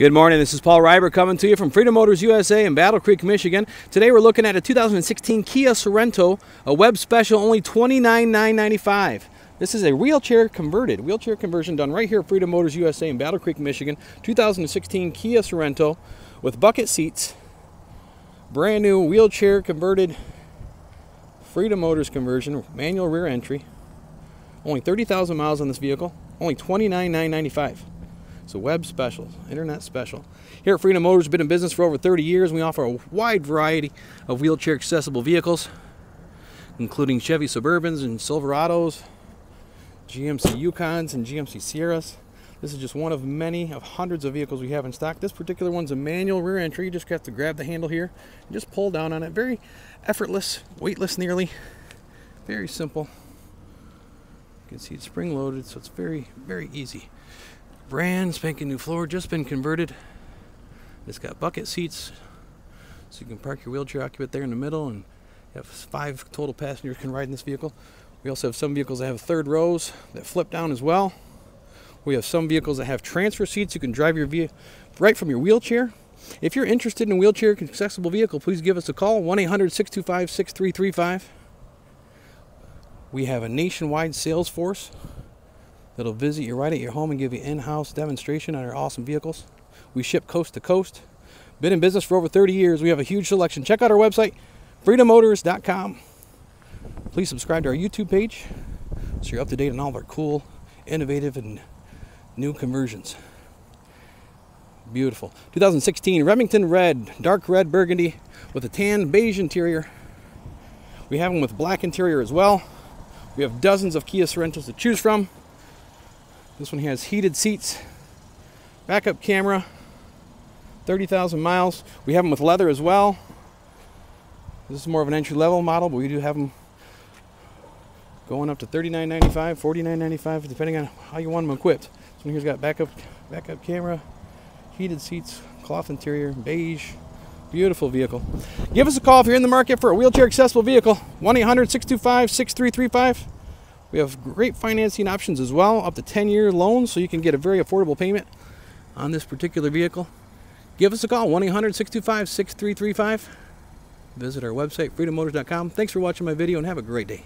Good morning, this is Paul Reiber coming to you from Freedom Motors USA in Battle Creek, Michigan. Today we're looking at a 2016 Kia Sorento, a web special, only $29,995. This is a wheelchair conversion done right here at Freedom Motors USA in Battle Creek, Michigan. 2016 Kia Sorento with bucket seats, brand new wheelchair converted Freedom Motors conversion, manual rear entry. Only 30,000 miles on this vehicle, only $29,995. It's a web special, internet special. Here at Freedom Motors, we've been in business for over 30 years. We offer a wide variety of wheelchair accessible vehicles, including Chevy Suburbans and Silverados, GMC Yukons and GMC Sierras. This is just one of many of hundreds of vehicles we have in stock. This particular one's a manual rear entry. You just have to grab the handle here and just pull down on it. Very effortless, weightless nearly. Very simple. You can see it's spring loaded, so it's very, very easy. Brand spanking new floor, just been converted. It's got bucket seats, so you can park your wheelchair occupant there in the middle, and you have 5 total passengers can ride in this vehicle. We also have some vehicles that have third rows that flip down as well. We have some vehicles that have transfer seats. You can drive your vehicle right from your wheelchair. If you're interested in a wheelchair accessible vehicle, please give us a call, 1-800-625-6335. We have a nationwide sales force that'll visit you right at your home and give you in-house demonstration on our awesome vehicles. We ship coast to coast. Been in business for over 30 years. We have a huge selection. Check out our website, freedommotors.com. Please subscribe to our YouTube page so you're up to date on all of our cool, innovative, and new conversions. Beautiful. 2016 Remington Red, dark red burgundy with a tan beige interior. We have them with black interior as well. We have dozens of Kia Sorentos to choose from. This one has heated seats, backup camera, 30,000 miles. We have them with leather as well. This is more of an entry-level model, but we do have them going up to $39,995, $49,995, depending on how you want them equipped. This one here's got backup camera, heated seats, cloth interior, beige. Beautiful vehicle. Give us a call if you're in the market for a wheelchair accessible vehicle. 1-800-625-6335. We have great financing options as well, up to 10-year loans, so you can get a very affordable payment on this particular vehicle. Give us a call, 1-800-625-6335. Visit our website, freedommotors.com. Thanks for watching my video, and have a great day.